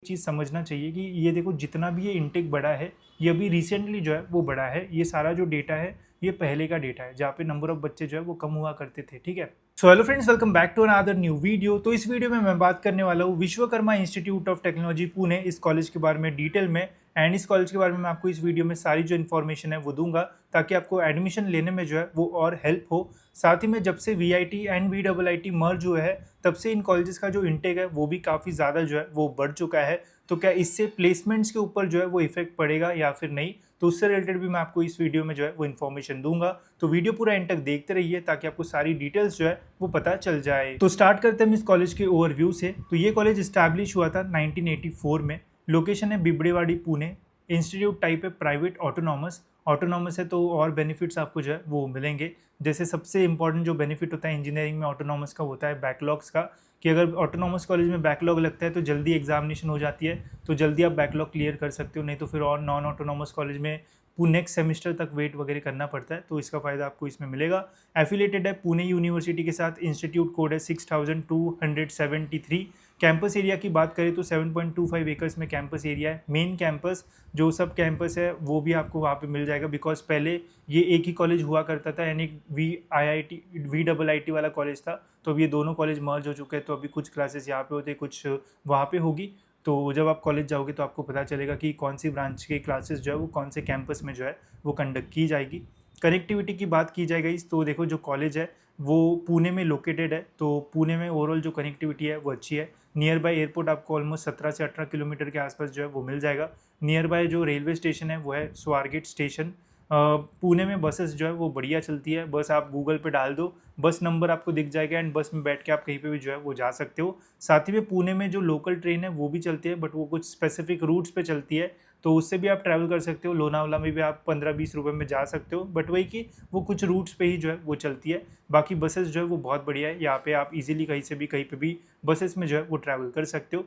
चीज़ समझना चाहिए कि ये देखो जितना भी ये इनटेक बढ़ा है, ये अभी रिसेंटली जो है वो बढ़ा है। ये सारा जो डेटा है ये पहले का डेटा है, जहाँ पे नंबर ऑफ बच्चे जो है वो कम हुआ करते थे। ठीक है, so hello friends, welcome back to another new video. तो इस वीडियो में मैं बात करने वाला हूँ Vishwakarma institute of technology Pune, इस कॉलेज के बारे में डिटेल में। एंड इस कॉलेज के बारे में मैं आपको इस वीडियो में सारी जो इन्फॉर्मेशन है वो दूंगा, ताकि आपको एडमिशन लेने में जो है वो और हेल्प हो। साथ ही में जब से वीआईटी एंड वीडब्ल्यूआईटी मर्ज हुए है, तब से इन कॉलेजेस का जो इंटेक है वो भी काफ़ी ज़्यादा जो है वो बढ़ चुका है। तो क्या इससे प्लेसमेंट्स के ऊपर जो है वो इफेक्ट पड़ेगा या फिर नहीं, तो उससे रिलेटेड भी मैं आपको इस वीडियो में जो है वो इन्फॉर्मेशन दूंगा। तो वीडियो पूरा एंड तक देखते रहिए, ताकि आपको सारी डिटेल्स जो है वो पता चल जाए। तो स्टार्ट करते हैं हम इस कॉलेज के ओवरव्यू से। तो ये कॉलेज स्टैब्लिश हुआ था 1984 में। लोकेशन है बिबड़ेवाड़ी पुणे। इंस्टीट्यूट टाइप है प्राइवेट ऑटोनॉमस। ऑटोनॉमस है तो और बेनिफिट्स आपको जो है वो मिलेंगे। जैसे सबसे इंपॉर्टेंट जो बेनिफिट होता है इंजीनियरिंग में ऑटोनॉमस का, होता है बैकलॉग्स का, कि अगर ऑटोनॉमस कॉलेज में बैकलॉग लगता है तो जल्दी एग्जामिनेशन हो जाती है, तो जल्दी आप बैकलॉग क्लियर कर सकते हो। नहीं तो फिर और नॉन ऑटोनॉमस कॉलेज में नेक्स्ट सेमेस्टर तक वेट वगैरह करना पड़ता है, तो इसका फ़ायदा आपको इसमें मिलेगा। एफिलेटेड है पुणे यूनिवर्सिटी के साथ। इंस्टीट्यूट कोड है 6273। कैंपस एरिया की बात करें तो 7.25 एकर्स में कैंपस एरिया है। मेन कैंपस जो सब कैंपस है वो भी आपको वहाँ पे मिल जाएगा, बिकॉज पहले ये एक ही कॉलेज हुआ करता था, यानी वीडब्ल्यूआईटी वाला कॉलेज था। तो अब ये दोनों कॉलेज मर्ज हो चुके हैं, तो अभी कुछ क्लासेस यहाँ पे होते, कुछ वहाँ पे होगी। तो जब आप कॉलेज जाओगे तो आपको पता चलेगा कि कौन सी ब्रांच के क्लासेस जो है वो कौन से कैंपस में जो है वो कंडक्ट की जाएगी। कनेक्टिविटी की बात की जाएगी तो देखो जो कॉलेज है वो पुणे में लोकेटेड है, तो पुणे में ओवरऑल जो कनेक्टिविटी है वो अच्छी है। नियर बाय एयरपोर्ट आपको ऑलमोस्ट 17 से 18 किलोमीटर के आसपास जो है वो मिल जाएगा। नियर बाय जो रेलवे स्टेशन है वो है स्वारगेट स्टेशन। पुणे में बसेस जो है वो बढ़िया चलती है। बस आप गूगल पे डाल दो, बस नंबर आपको दिख जाएगा, एंड बस में बैठ के आप कहीं पे भी जो है वो जा सकते हो। साथ ही में पुणे में जो लोकल ट्रेन है वो भी चलती है, बट वो कुछ स्पेसिफिक रूट्स पे चलती है, तो उससे भी आप ट्रैवल कर सकते हो। लोनावला में भी आप 15-20 रुपये में जा सकते हो, बट वही कि वो कुछ रूट्स पे ही जो है वो चलती है। बाकी बसेस जो है वो बहुत बढ़िया है, यहाँ पे आप इजीली कहीं से भी कहीं पे भी बसेस में जो है वो ट्रैवल कर सकते हो।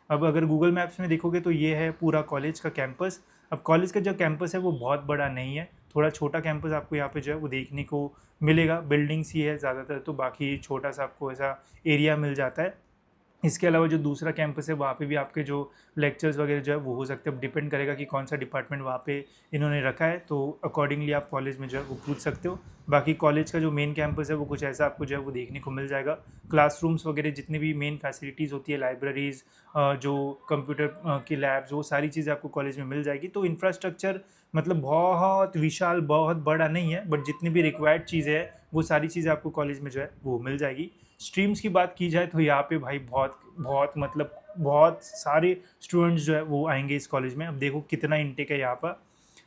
अब अगर गूगल मैप्स में देखोगे तो ये है पूरा कॉलेज का कैंपस। अब कॉलेज का जो कैंपस है वो बहुत बड़ा नहीं है, थोड़ा छोटा कैंपस आपको यहाँ पे जो है वो देखने को मिलेगा। बिल्डिंग्स ही है ज़्यादातर, तो बाकी छोटा सा आपको ऐसा एरिया मिल जाता है। इसके अलावा जो दूसरा कैंपस है वहाँ पे भी आपके जो लेक्चर्स वगैरह जो है वो हो सकते हैं। अब डिपेंड करेगा कि कौन सा डिपार्टमेंट वहाँ पे इन्होंने रखा है, तो अकॉर्डिंगली आप कॉलेज में जो है वो पूछ सकते हो। बाकी कॉलेज का जो मेन कैंपस है वो कुछ ऐसा आपको जो है वो देखने को मिल जाएगा। क्लासरूम्स वगैरह जितनी भी मेन फैसिलिटीज़ होती है, लाइब्रेरीज़, जो कंप्यूटर की लैब्स, वो सारी चीज़ें आपको कॉलेज में मिल जाएगी। तो इंफ्रास्ट्रक्चर मतलब बहुत विशाल, बहुत बड़ा नहीं है, बट जितनी भी रिक्वायर्ड चीज़ें हैं वो सारी चीज़ें आपको कॉलेज में जो है वो मिल जाएगी। स्ट्रीम्स की बात की जाए तो यहाँ पे भाई बहुत बहुत मतलब बहुत सारे स्टूडेंट्स जो है वो आएंगे इस कॉलेज में। अब देखो कितना इंटेक है यहाँ पर।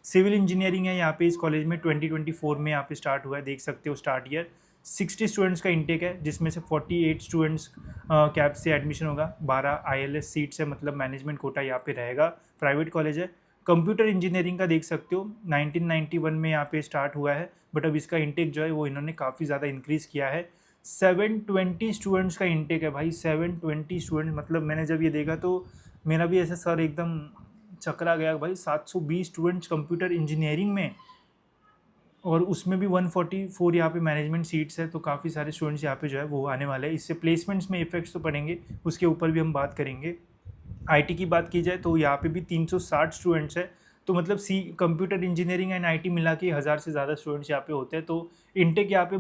सिविल इंजीनियरिंग है यहाँ पे इस कॉलेज में। 2024 में यहाँ पे स्टार्ट हुआ है, देख सकते हो स्टार्ट ईयर। 60 स्टूडेंट्स का इंटेक है, जिसमें से 48 स्टूडेंट्स कैब से एडमिशन होगा। 12 आईएलएस सीट्स है, मतलब मैनेजमेंट कोटा यहाँ पे रहेगा। प्राइवेट कॉलेज है। कंप्यूटर इंजीनियरिंग का देख सकते हो 1991 में यहाँ पे स्टार्ट हुआ है, बट अब इसका इंटेक जो है वो इन्होंने काफ़ी ज़्यादा इंक्रीज़ किया है। 720 स्टूडेंट्स का इंटेक है भाई, 720 स्टूडेंट्स। मतलब मैंने जब ये देखा तो मेरा भी ऐसा सर एकदम चकरा गया भाई। 720 स्टूडेंट्स कंप्यूटर इंजीनियरिंग में, और उसमें भी 144 यहाँ पे मैनेजमेंट सीट्स है, तो काफ़ी सारे स्टूडेंट्स यहाँ पे जो है वो आने वाले हैं। इससे प्लेसमेंट्स में इफेक्ट्स तो पड़ेंगे, उसके ऊपर भी हम बात करेंगे। आईटी की बात की जाए तो यहाँ पे भी 360 स्टूडेंट्स है, तो मतलब कंप्यूटर इंजीनियरिंग एंड आईटी मिला के 1000 से ज़्यादा स्टूडेंट्स यहाँ पे होते हैं। तो इंटेक यहाँ पे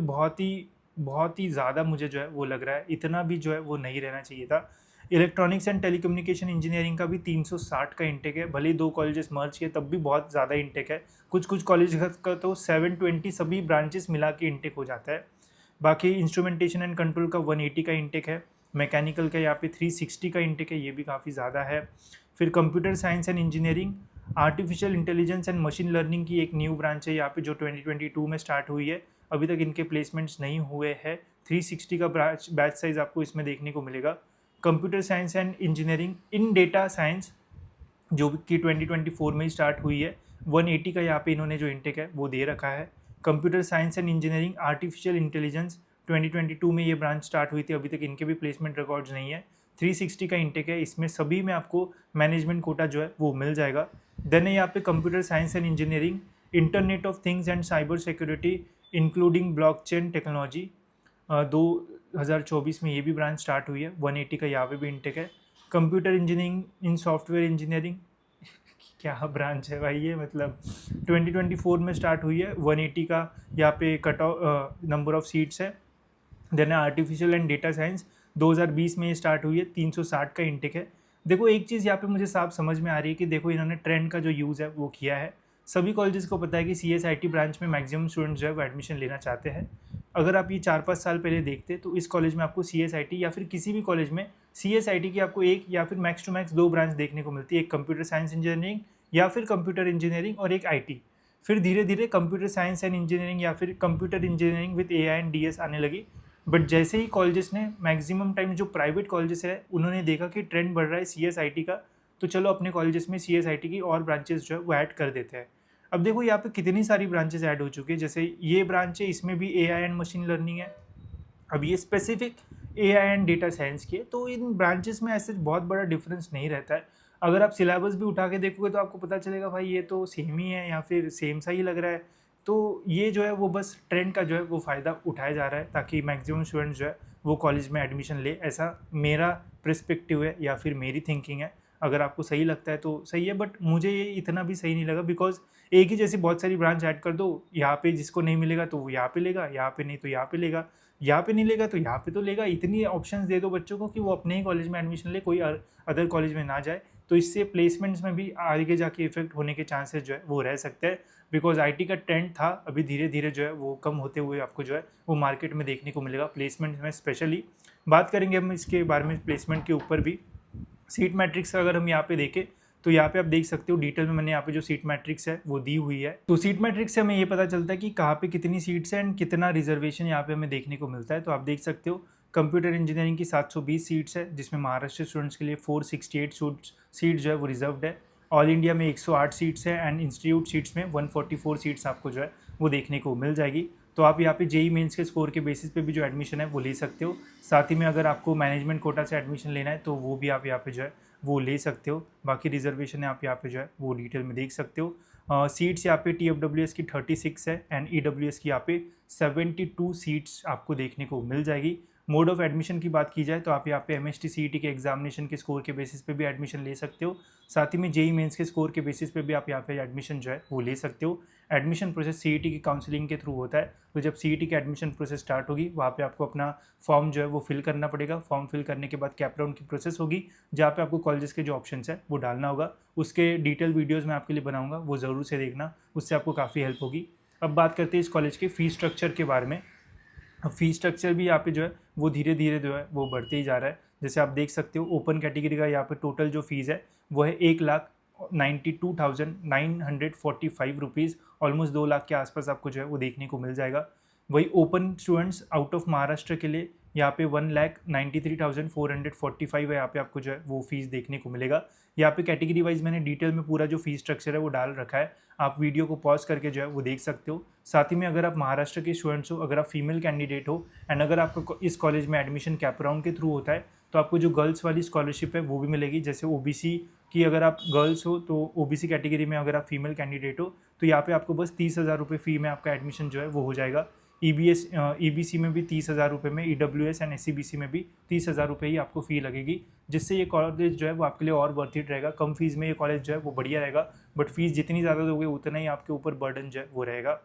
बहुत ही ज़्यादा मुझे जो है वो लग रहा है, इतना भी जो है वो नहीं रहना चाहिए था। इलेक्ट्रॉनिक्स एंड टेलीकम्युनिकेशन इंजीनियरिंग का भी 360 का इंटेक है। भले ही 2 कॉलेजेस मर्ज किए तब भी बहुत ज़्यादा इंटेक है। कुछ कॉलेज का तो 720 सभी ब्रांचेस मिला के इंटेक हो जाता है। बाकी इंस्ट्रूमेंटेशन एंड कंट्रोल का 180 का इंटेक है। मैकेनिकल का यहाँ पे 360 का इंटेक है, ये भी काफ़ी ज़्यादा है। फिर computer science and engineering, artificial intelligence and machine learning की एक न्यू ब्रांच है यहाँ पे, जो 2022 में स्टार्ट हुई है। अभी तक इनके प्लेसमेंट्स नहीं हुए हैं। 360 का बैच साइज आपको इसमें देखने को मिलेगा। Computer science and engineering in data science, जो कि 2024 में ही स्टार्ट हुई है। 180 का यहाँ पे इन्होंने जो इंटेक है वो दे रखा है। Computer science and engineering artificial intelligence 2022 में ये ब्रांच स्टार्ट हुई थी, अभी तक इनके भी प्लेसमेंट रिकॉर्ड्स नहीं है। 360 का इंटेक है, इसमें सभी में आपको मैनेजमेंट कोटा जो है वो मिल जाएगा। देन है यहाँ पे computer science and engineering internet of things and cyber security including blockchain technology, 2024 में ये भी ब्रांच स्टार्ट हुई है। 180 का यहाँ पे भी इंटेक है। Computer engineering in software engineering क्या ब्रांच है भाई ये, मतलब 2024 में स्टार्ट हुई है, 180 का यहाँ पे cut off number of seats है। Then artificial and data science 2020 में ये स्टार्ट हुई है, 360 का इंटेक है। देखो एक चीज़ यहाँ पे मुझे साफ समझ में आ रही है कि देखो इन्होंने ट्रेंड का जो यूज़ है वो किया है। सभी कॉलेजेस को पता है कि CSIT ब्रांच में मैक्सिमम स्टूडेंट्स जो है वो एडमिशन लेना चाहते हैं। अगर आप ये 4-5 साल पहले देखते तो इस कॉलेज में आपको CSIT या फिर किसी भी कॉलेज में CSIT की आपको एक या फिर मैक्स टू मैक्स 2 ब्रांच देखने को मिलती है, एक कंप्यूटर साइंस इंजीनियरिंग या फिर कंप्यूटर इंजीनियरिंग और एक IT। फिर धीरे धीरे कंप्यूटर साइंस एंड इंजीनियरिंग या फिर computer engineering with AI and DS आने लगी। बट जैसे ही कॉलेजेस ने मैक्सिमम टाइम जो प्राइवेट कॉलेजेस है उन्होंने देखा कि ट्रेंड बढ़ रहा है CSIT का, तो चलो अपने कॉलेजेस में CSIT की और ब्रांचेस जो है वो ऐड कर देते हैं। अब देखो यहाँ पे कितनी सारी ब्रांचेस ऐड हो चुकी है, जैसे ये ब्रांच है इसमें भी AI एंड मशीन लर्निंग है। अब ये specific AI and data science की है, तो इन ब्रांचेस में ऐसे बहुत बड़ा डिफरेंस नहीं रहता है। अगर आप सिलेबस भी उठा के देखोगे तो आपको पता चलेगा भाई ये तो सेम ही है या फिर सेम सा ही लग रहा है। तो ये जो है वो बस ट्रेंड का जो है वो फ़ायदा उठाया जा रहा है ताकि मैक्सिमम स्टूडेंट्स जो है वो कॉलेज में एडमिशन ले, ऐसा मेरा पर्सपेक्टिव है या फिर मेरी थिंकिंग है। अगर आपको सही लगता है तो सही है, बट मुझे ये इतना भी सही नहीं लगा, बिकॉज एक ही जैसी बहुत सारी ब्रांच ऐड कर दो, यहाँ पे जिसको नहीं मिलेगा तो वो यहाँ पे लेगा, यहाँ पे नहीं तो यहाँ पे लेगा, यहाँ पे नहीं लेगा तो यहाँ पे तो लेगा। इतनी ऑप्शंस दे दो बच्चों को कि वो अपने ही कॉलेज में एडमिशन ले, कोई अदर कॉलेज में ना जाए। तो इससे प्लेसमेंट्स में भी आगे जाके इफेक्ट होने के चांसेस जो है वो रह सकते हैं, बिकॉज IT का ट्रेंड था, अभी धीरे धीरे जो है वो कम होते हुए आपको जो है वो मार्केट में देखने को मिलेगा प्लेसमेंट में। स्पेशली बात करेंगे हम इसके बारे में प्लेसमेंट के ऊपर भी। सीट मैट्रिक्स अगर हम यहाँ पे देखें तो यहाँ पे आप देख सकते हो डिटेल में मैंने यहाँ पे जो सीट मैट्रिक्स है वो दी हुई है। तो सीट मैट्रिक्स से हमें ये पता चलता है कि कहाँ पे कितनी सीट्स हैं एंड कितना रिजर्वेशन यहाँ पे हमें देखने को मिलता है। तो आप देख सकते हो कंप्यूटर इंजीनियरिंग की 720 सीट्स है, जिसमें महाराष्ट्र स्टूडेंट्स के लिए 468 सीट जो है वो रिजर्व्ड है। ऑल इंडिया में 108 सीट्स है एंड इंस्टीट्यूट सीट्स में 144 सीट्स आपको जो है वो देखने को मिल जाएगी। तो आप यहाँ पे JEE मेंस के स्कोर के बेसिस पे भी जो एडमिशन है वो ले सकते हो। साथ ही में अगर आपको मैनेजमेंट कोटा से एडमिशन लेना है तो वो भी आप यहाँ पे जो है वो ले सकते हो। बाकी रिजर्वेशन है आप यहाँ पे जो है वो डिटेल में देख सकते हो। सीट्स यहाँ पे TFWS की 36 है एंड EWS की यहाँ पे 72 सीट्स आपको देखने को मिल जाएगी। मोड ऑफ एडमिशन की बात की जाए तो आप यहाँ पे MST CET के एग्जामिनेशन के स्कोर के बेसिस पे भी एडमिशन ले सकते हो। साथ ही में JEE मेंस के स्कोर के बेसिस पे भी आप यहाँ पे एडमिशन जो है वो ले सकते हो। एडमिशन प्रोसेस CET की काउंसलिंग के थ्रू होता है, तो जब CET की एडमिशन प्रोसेस स्टार्ट होगी वहाँ पे आपको अपना फॉर्म जो है वो फिल करना पड़ेगा। फॉर्म फिल करने के बाद कैप राउंड की प्रोसेस होगी, जहाँ पे आपको कॉलेजेस के जो ऑप्शंस है वो डालना होगा। उसके डिटेल वीडियोज़ मैं आपके लिए बनाऊँगा, वो ज़रूर से देखना, उससे आपको काफ़ी हेल्प होगी। अब बात करते हैं इस कॉलेज के फ़ीस स्ट्रक्चर के बारे में। अब फीस स्ट्रक्चर भी यहाँ पे जो है वो धीरे धीरे जो है वो बढ़ते ही जा रहा है। जैसे आप देख सकते हो ओपन कैटेगरी का यहाँ पे टोटल जो फीस है वो है 1,92,945 रुपीज़, ऑलमोस्ट 2 लाख के आसपास आपको जो है वो देखने को मिल जाएगा। वही open students out of Maharashtra के लिए यहाँ पे 1,93,445 है, यहाँ पे आपको जो है वो फीस देखने को मिलेगा। यहाँ पे कैटेगरी वाइज मैंने डिटेल में पूरा जो फीस स्ट्रक्चर है वो डाल रखा है, आप वीडियो को पॉज करके जो है वो देख सकते हो। साथ ही में अगर आप महाराष्ट्र के स्टूडेंट्स हो, अगर आप फीमेल कैंडिडेट हो एंड अगर आपको इस कॉलेज में एडमिशन कैप राउंड के थ्रू होता है तो आपको जो गर्ल्स वाली स्कॉलरशिप है वो भी मिलेगी। जैसे OBC की अगर आप गर्ल्स हो तो OBC कैटेगरी में अगर आप फीमेल कैंडिडेट हो तो यहाँ पे आपको बस 30,000 रुपये फ़ी में आपका एडमिशन जो है वो हो जाएगा। EBC में भी 30,000 रुपये में, EWS एंड SCBC में भी 30,000 रुपये ही आपको फ़ी लगेगी, जिससे ये कॉलेज जो है वो आपके लिए और वर्थ इट रहेगा। कम फीस में ये कॉलेज जो है वो बढ़िया रहेगा, बट फीस जितनी ज़्यादा दोगे उतना ही आपके ऊपर बर्डन जो है वो रहेगा।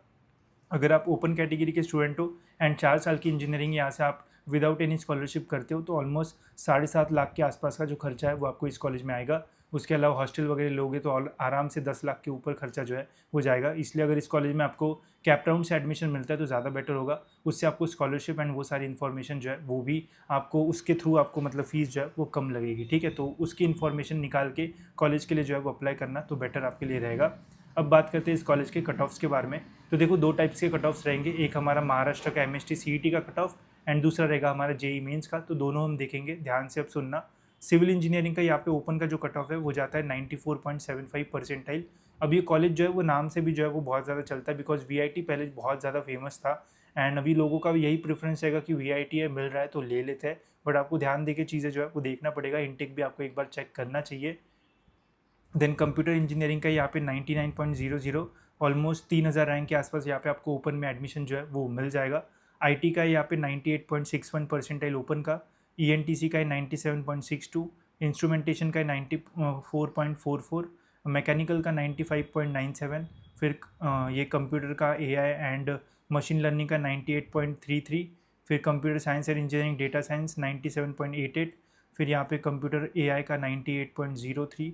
अगर आप ओपन कैटेगरी के स्टूडेंट हो एंड 4 साल की इंजीनियरिंग यहाँ से आप विदाउट एनी स्कॉलरशिप करते हो तो ऑलमोस्ट 7.5 लाख के आसपास का जो खर्चा है वो आपको इस कॉलेज में आएगा। उसके अलावा हॉस्टल वगैरह लोगे तो आराम से 10 लाख के ऊपर खर्चा जो है वो जाएगा। इसलिए अगर इस कॉलेज में आपको कैप राउंड से एडमिशन मिलता है तो ज़्यादा बेटर होगा, उससे आपको स्कॉलरशिप एंड वो सारी इन्फॉर्मेशन जो है वो भी आपको उसके थ्रू आपको मतलब फ़ीस जो है वो कम लगेगी। ठीक है, तो उसकी इन्फॉर्मेशन निकाल के कॉलेज के लिए जो है वो अप्लाई करना तो बेटर आपके लिए रहेगा। अब बात करते हैं इस कॉलेज के कट ऑफ्स के बारे में। तो देखो 2 टाइप्स के कट ऑफ्स रहेंगे, एक हमारा महाराष्ट्र का MST CET का कट ऑफ एंड दूसरा रहेगा हमारा JEE मेंस का। तो दोनों हम देखेंगे, ध्यान से अब सुनना। सिविल इंजीनियरिंग का यहाँ पे ओपन का जो कट ऑफ है वो जाता है 94.75 परसेंटाइल। अब ये कॉलेज जो है वो नाम से भी जो है वो बहुत ज़्यादा चलता है, बिकॉज VIT पहले बहुत ज़्यादा फेमस था एंड अभी लोगों का यही प्रेफरेंस रहेगा कि VIT है, मिल रहा है तो ले लेते हैं। बट आपको ध्यान दे के चीज़ें जो है वो देखना पड़ेगा, इनटेक भी आपको एक बार चेक करना चाहिए। देन कंप्यूटर इंजीनियरिंग का यहाँ पे 99.00, ऑलमोस्ट 3,000 रैंक के आसपास यहाँ पे आपको ओपन में एडमिशन जो है वो मिल जाएगा। IT का यहाँ पे 98.61 परसेंटाइल ओपन का, ENTC का है 97.62, इंस्ट्रूमेंटेशन का 94.44, मैकेनिकल का 95.97, फिर ये कंप्यूटर का AI एंड मशीन लर्निंग का 98.33, फिर computer science and engineering data science 97.88, फिर यहाँ पे कंप्यूटर AI का 98.03,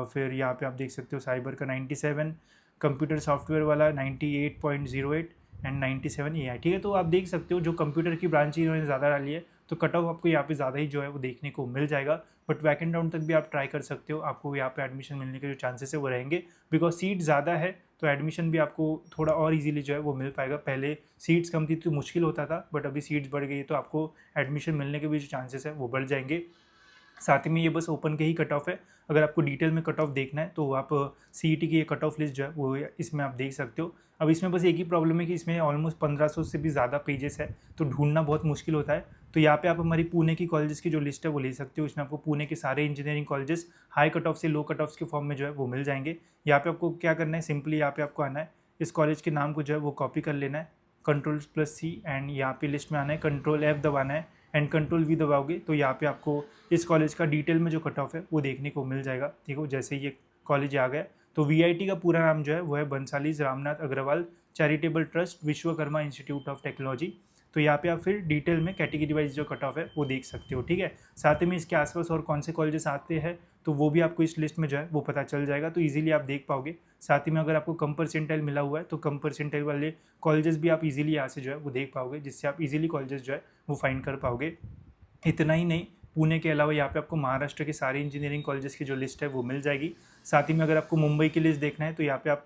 फिर यहाँ पे आप देख सकते हो साइबर का 97, कंप्यूटर सॉफ्टवेयर वाला 98.08 एंड 97 AI। ठीक है, तो आप देख सकते हो जो कंप्यूटर की ब्रांच इन्होंने ज़्यादा डाली है तो कट ऑफ आपको यहाँ पे ज़्यादा ही जो है वो देखने को मिल जाएगा। बट वैकेंट राउंड तक भी आप ट्राई कर सकते हो, आपको यहाँ पे एडमिशन मिलने के जो चांसेस है वो रहेंगे, बिकॉज सीट ज़्यादा है तो एडमिशन भी आपको थोड़ा और इजीली जो है वो मिल पाएगा। पहले सीट्स कम थी तो मुश्किल होता था, बट अभी सीट्स बढ़ गई तो आपको एडमिशन मिलने के भी जो चांसेस है वो बढ़ जाएंगे। साथ ही में ये बस ओपन के ही कट ऑफ है, अगर आपको डिटेल में कट ऑफ देखना है तो आप CET की ये कट ऑफ लिस्ट जो है वो इसमें आप देख सकते हो। अब इसमें बस एक ही प्रॉब्लम है कि इसमें ऑलमोस्ट 1500 से भी ज़्यादा पेजेस है तो ढूंढना बहुत मुश्किल होता है। तो यहाँ पे आप हमारी पुणे की कॉलेजेस की जो लिस्ट है वो ले सकते हो, इसमें आपको पुणे के सारे engineering colleges high cut off से लो कट ऑफ के फॉर्म में जो है वो मिल जाएंगे। यहाँ पे आपको क्या करना है, सिंपली यहाँ पे आपको आना है, इस कॉलेज के नाम को जो है वो कॉपी कर लेना है, Ctrl+C एंड यहाँ पे लिस्ट में आना है, Ctrl+F दबाना है एंड Ctrl+V दबाओगे तो यहाँ पे आपको इस कॉलेज का डिटेल में जो कट ऑफ है वो देखने को मिल जाएगा। ठीक हो, जैसे ये कॉलेज आ गया तो VIT का पूरा नाम जो है वो है Bansali Ramnath Agrawal charitable trust Vishwakarma institute of technology. तो यहाँ पे आप फिर डिटेल में कैटेगरी वाइज जो कट ऑफ है वो देख सकते हो। ठीक है, साथ ही में इसके आसपास और कौन से कॉलेजेस आते हैं तो वो भी आपको इस लिस्ट में जो है वो पता चल जाएगा, तो इजीली आप देख पाओगे। साथ ही में अगर आपको कम परसेंटाइल मिला हुआ है तो कम परसेंटाइल वाले कॉलेजेस भी आप इजीली यहाँ से जो है वो देख पाओगे, जिससे आप इजीली कॉलेजेस जो है वो फाइंड कर पाओगे। इतना ही नहीं, पुणे के अलावा यहाँ पे आपको महाराष्ट्र के सारे इंजीनियरिंग कॉलेजेस की जो लिस्ट है वो मिल जाएगी। साथ ही में अगर आपको मुंबई की लिस्ट देखना है तो यहाँ पे आप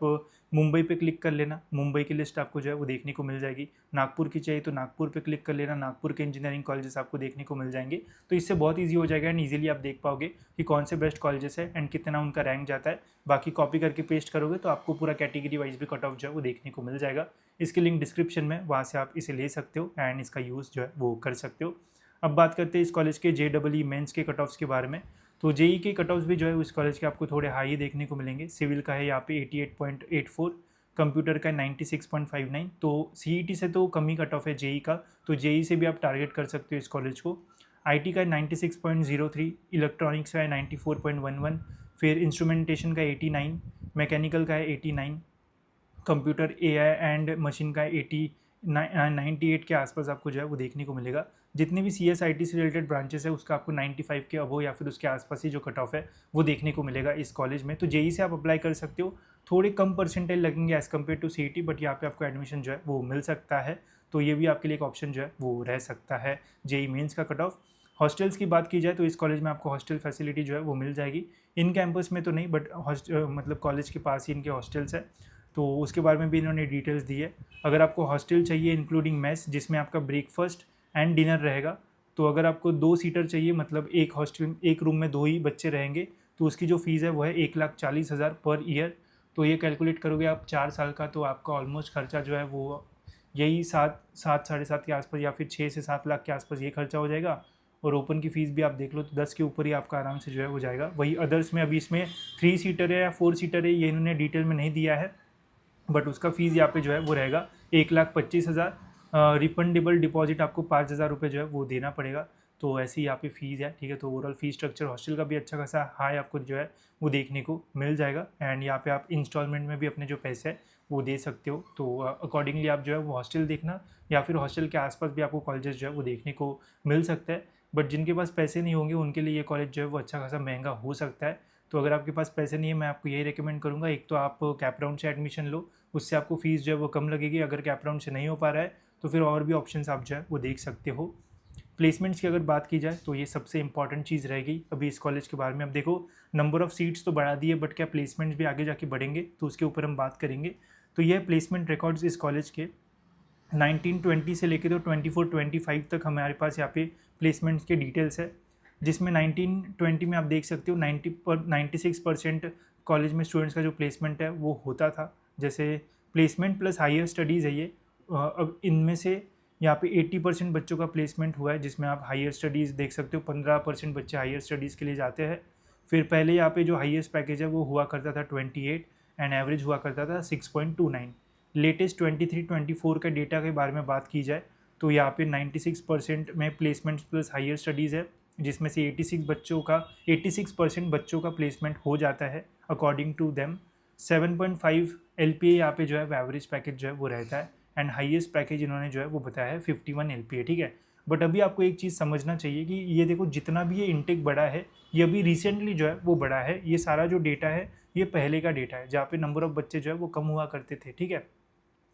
मुंबई पे क्लिक कर लेना, मुंबई की लिस्ट आपको जो है वो देखने को मिल जाएगी। नागपुर की चाहिए तो नागपुर पे क्लिक कर लेना, नागपुर के इंजीनियरिंग कॉलेजेस आपको देखने को मिल जाएंगे। तो इससे बहुत ईजी हो जाएगा एंड ईजिली आप देख पाओगे कि कौन से बेस्ट कॉलेजेस है एंड कितना उनका रैंक जाता है। बाकी कॉपी करके पेस्ट करोगे तो आपको पूरा कैटेगरी वाइज भी कट ऑफ जो है वो देखने को मिल जाएगा। इसकी लिंक डिस्क्रिप्शन में, वहाँ से आप इसे ले सकते हो एंड इसका यूज़ जो है वो कर सकते हो। अब बात करते हैं इस कॉलेज के JEE मेंस के कट ऑफ्स के बारे में। तो JEE के कट ऑफ्स भी जो है उस कॉलेज के आपको थोड़े हाई देखने को मिलेंगे। सिविल का है यहाँ पे 88.84, कंप्यूटर का 96.59, तो CET से तो कम ही कट ऑफ है JEE का, तो JEE से भी आप टारगेट कर सकते हो इस कॉलेज को। IT का 96.03, इलेक्ट्रॉनिक्स का है 94.11, फिर इंस्ट्रूमेंटेशन का 89, मैकेनिकल का है 89, कंप्यूटर AI एंड मशीन का 98 के आसपास आपको जो है वो देखने को मिलेगा। जितने भी CSIT से रिलेटेड ब्रांचेस है उसका आपको 95 के अबो या फिर उसके आसपास ही जो कट ऑफ है वो देखने को मिलेगा इस कॉलेज में। तो JEE से आप अप्लाई कर सकते हो, थोड़े कम परसेंटेज लगेंगे as compare to CET, but यहाँ पे आपको एडमिशन जो है वो मिल सकता है। तो ये भी आपके लिए एक ऑप्शन जो है वो रह सकता है JEE मेंस का कट ऑफ। हॉस्टल्स की बात की जाए तो इस कॉलेज में आपको हॉस्टल फैसिलिटी जो है वो मिल जाएगी, इन कैंपस में तो नहीं बट मतलब कॉलेज के पास ही इनके हॉस्टल्स है, तो उसके बारे में भी इन्होंने डिटेल्स दी है। अगर आपको हॉस्टल चाहिए इंक्लूडिंग मेस जिसमें आपका ब्रेकफास्ट एंड डिनर रहेगा, तो अगर आपको 2 सीटर चाहिए मतलब एक हॉस्टल एक रूम में 2 ही बच्चे रहेंगे तो उसकी जो फ़ीस है वो है 1,40,000 पर ईयर। तो ये कैलकुलेट करोगे आप 4 साल का तो आपका ऑलमोस्ट खर्चा जो है वो यही 7 साढ़े 7 के आसपास या फिर 6 से 7 लाख के आसपास ये खर्चा हो जाएगा। और ओपन की फ़ीस भी आप देख लो तो 10 के ऊपर ही आपका आराम से जो है हो जाएगा। वही अदर्स में अभी इसमें 3 सीटर है या 4 सीटर है ये इन्होंने डिटेल में नहीं दिया है, बट उसका फ़ीस यहाँ पे जो है वो रहेगा 1,25,000। रिफंडेबल डिपॉजिट आपको 5,000 रुपये जो है वो देना पड़ेगा। तो ऐसी यहाँ पे फ़ीस है। ठीक है, तो ओवरऑल फ़ीस स्ट्रक्चर हॉस्टल का भी अच्छा खासा हाई आपको जो है वो देखने को मिल जाएगा एंड यहाँ पे आप इंस्टॉलमेंट में भी अपने जो पैसे है वो दे सकते हो। तो अकॉर्डिंगली आप जो है वो हॉस्टल देखना या फिर हॉस्टल के आसपास भी आपको कॉलेजेस जो है वो देखने को मिल सकता है। बट जिनके पास पैसे नहीं होंगे उनके लिए ये कॉलेज जो है वो अच्छा खासा महंगा हो सकता है। तो अगर आपके पास पैसे नहीं है मैं आपको यही रेकमेंड करूँगा, एक तो आप कैप राउंड से एडमिशन लो, उससे आपको फ़ीस जो है वो कम लगेगी। अगर कैप राउंड से नहीं हो पा रहा है तो फिर और भी ऑप्शंस आप जो है वो देख सकते हो। प्लेसमेंट्स की अगर बात की जाए तो ये सबसे इंपॉर्टेंट चीज़ रहेगी अभी इस कॉलेज के बारे में। अब देखो नंबर ऑफ़ सीट्स तो बढ़ा दिए बट क्या प्लेसमेंट्स भी आगे जाके बढ़ेंगे तो उसके ऊपर हम बात करेंगे। तो ये प्लेसमेंट रिकॉर्ड्स इस कॉलेज के 1920 से लेके तो 24-25 तक हमारे पास यहाँ पे प्लेसमेंट्स के डिटेल्स है, जिसमें 1920 में आप देख सकते हो 96% कॉलेज में स्टूडेंट्स का जो प्लेसमेंट है वो होता था। जैसे प्लेसमेंट प्लस हायर स्टडीज़ है ये, अब इनमें से यहाँ पे 80% बच्चों का प्लेसमेंट हुआ है, जिसमें आप हायर स्टडीज़ देख सकते हो 15% बच्चे हायर स्टडीज़ के लिए जाते हैं। फिर पहले यहाँ पे जो हाईएस्ट पैकेज है वो हुआ करता था 28 एंड एवरेज हुआ करता था 6.29। लेटेस्ट 23-24 का डेटा के बारे में बात की जाए तो यहाँ पे 96% में प्लेसमेंट्स प्लस हायर स्टडीज़ है जिसमें से 86% बच्चों का प्लेसमेंट हो जाता है अकॉर्डिंग टू देम। 7.5 LPA यहाँ पे जो है एवरेज पैकेज जो है वो रहता है, एंड हाईएस्ट पैकेज इन्होंने जो है वो बताया है 51 LPA, ठीक है। बट अभी आपको एक चीज़ समझना चाहिए कि ये देखो जितना भी ये इनटेक बढ़ा है, ये अभी रिसेंटली जो है वो बढ़ा है। ये सारा जो डेटा है ये पहले का डेटा है, जहाँ पे नंबर ऑफ़ बच्चे जो है वो कम हुआ करते थे, ठीक है।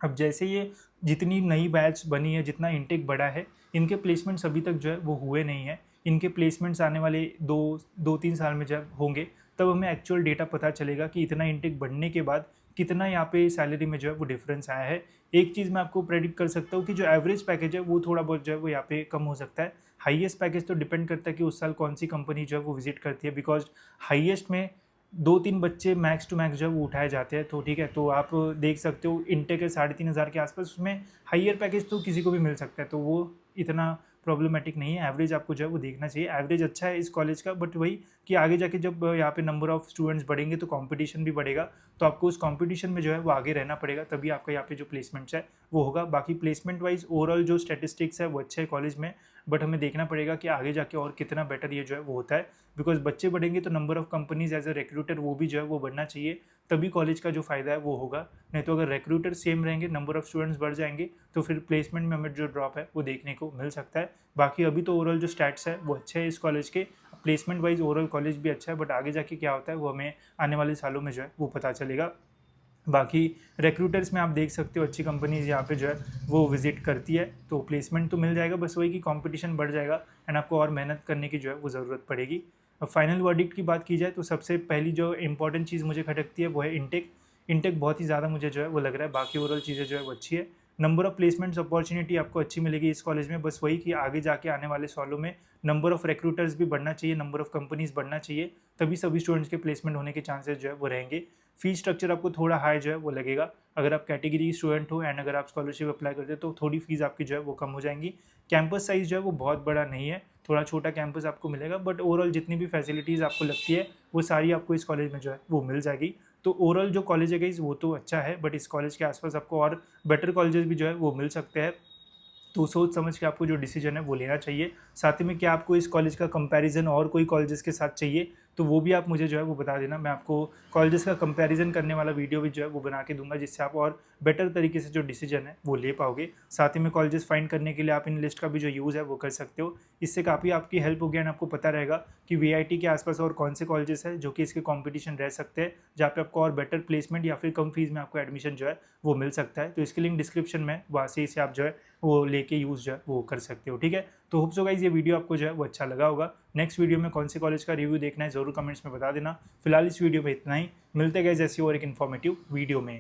अब जैसे ये जितनी नई बैच बनी है, जितना इनटेक बढ़ा है, इनके प्लेसमेंट्स अभी तक जो है वो हुए नहीं है। इनके प्लेसमेंट्स आने वाले 2-3 साल में जब होंगे, तब हमें एक्चुअल डेटा पता चलेगा कि इतना इनटेक बढ़ने के बाद कितना यहाँ पे सैलरी में जो है वो डिफरेंस आया है। एक चीज़ मैं आपको प्रेडिक्ट कर सकता हूँ कि जो एवरेज पैकेज है वो थोड़ा बहुत जो है वो यहाँ पे कम हो सकता है। हाईएस्ट पैकेज तो डिपेंड करता है कि उस साल कौन सी कंपनी जो है वो विजिट करती है, बिकॉज हाईएस्ट में 2-3 बच्चे मैक्स टू मैक्स जो है वो उठाए जाते हैं। तो ठीक है, तो आप देख सकते हो इनटेक है 3,500 के आसपास, उसमें हाइयर पैकेज तो किसी को भी मिल सकता है, तो वो इतना प्रॉब्लमेटिक नहीं है। एवरेज आपको जो है वो देखना चाहिए, एवरेज अच्छा है इस कॉलेज का। बट वही कि आगे जाके जब यहाँ पे नंबर ऑफ़ स्टूडेंट्स बढ़ेंगे तो कंपटीशन भी बढ़ेगा, तो आपको उस कंपटीशन में जो है वो आगे रहना पड़ेगा, तभी आपका यहाँ पे जो प्लेसमेंट्स है वो होगा। बाकी प्लेसमेंट वाइज ओवरऑल जो स्टैटिस्टिक्स है वो अच्छे है कॉलेज में, बट हमें देखना पड़ेगा कि आगे जाके और कितना बेटर ये जो है वो होता है। बिकॉज बच्चे बढ़ेंगे तो number of companies as a recruiter वो भी जो है वो बढ़ना चाहिए, तभी कॉलेज का जो फ़ायदा है वो होगा। नहीं तो अगर रिक्रूटर सेम रहेंगे, नंबर ऑफ़ स्टूडेंट्स बढ़ जाएंगे, तो फिर प्लेसमेंट में हमें जो ड्रॉप है वो देखने को मिल सकता है। बाकी अभी तो ओवरऑल जो स्टैट्स है वो अच्छे हैं इस कॉलेज के, प्लेसमेंट वाइज ओवरऑल कॉलेज भी अच्छा है, बट आगे जाके क्या होता है वो हमें आने वाले सालों में जो है वो पता चलेगा। बाकी रिक्रूटर्स में आप देख सकते हो अच्छी कंपनीज यहाँ पे जो है वो विजिट करती है, तो प्लेसमेंट तो मिल जाएगा, बस वही कि कंपटीशन बढ़ जाएगा एंड आपको और मेहनत करने की जो है वो ज़रूरत पड़ेगी। अब फाइनल वर्डिक्ट की बात की जाए तो सबसे पहली जो इंपॉर्टेंट चीज़ मुझे खटकती है वो है इनटेक। इनटेक बहुत ही ज़्यादा मुझे जो है वो लग रहा है, बाकी ओवरऑल चीज़ें जो है वो अच्छी है। नंबर ऑफ़ प्लेसमेंट्स अपॉर्चुनिटी आपको अच्छी मिलेगी इस कॉलेज में, बस वही कि आगे जाके आने वाले सालों में नंबर ऑफ़ रिक्रूटर्स भी बढ़ना चाहिए, नंबर ऑफ़ कंपनीज बढ़ना चाहिए, तभी सभी स्टूडेंट्स के प्लेसमेंट होने के चांसेस जो है वो रहेंगे। फीस स्ट्रक्चर आपको थोड़ा हाई जो है वो लगेगा, अगर आप कैटेगरी स्टूडेंट हो एंड अगर आप स्कॉलरशिप अप्लाई करते हो तो थोड़ी फीस आपकी जो है वो कम हो जाएंगी। कैंपस साइज़ जो है वो बहुत बड़ा नहीं है, थोड़ा छोटा कैंपस आपको मिलेगा, बट ओवरऑल जितनी भी फैसिलिटीज़ आपको लगती है वो सारी आपको इस कॉलेज में जो है वो मिल जाएगी। तो ओवरऑल जो कॉलेज है गाइस वो तो अच्छा है, बट इस कॉलेज के आसपास आपको और बेटर कॉलेजेस भी जो है वो मिल सकते हैं। तो सोच समझ के आपको जो डिसीजन है वो लेना चाहिए। साथ ही में क्या आपको इस कॉलेज का कंपैरिजन और कोई कॉलेजेस के साथ चाहिए तो वो भी आप मुझे जो है वो बता देना, मैं आपको कॉलेजेस का कंपैरिजन करने वाला वीडियो भी जो है वो बना के दूंगा, जिससे आप और बेटर तरीके से जो डिसीजन है वो ले पाओगे। साथ ही में कॉलेजेस फाइंड करने के लिए आप इन लिस्ट का भी जो यूज़ है वो कर सकते हो, इससे काफ़ी आपकी हेल्प होगी एंड आपको पता रहेगा कि वीआईटी के आसपास और कौन से कॉलेजेस हैं जो कि इसके कॉम्पिटिशन रह सकते हैं, जहाँ पे आपको और बेटर प्लेसमेंट या फिर कम फीस में आपको एडमिशन जो है वो मिल सकता है। तो इसकी लिंक डिस्क्रिप्शन में, वहाँ से इसे आप जो है वो लेके यूज़ जो है वो कर सकते हो, ठीक है। तो होप सो गाइस ये वीडियो आपको जो है वो अच्छा लगा होगा। नेक्स्ट वीडियो में कौन से कॉलेज का रिव्यू देखना है ज़रूर कमेंट्स में बता देना। फिलहाल इस वीडियो में इतना ही, मिलते गए ऐसी और एक इन्फॉर्मेटिव वीडियो में।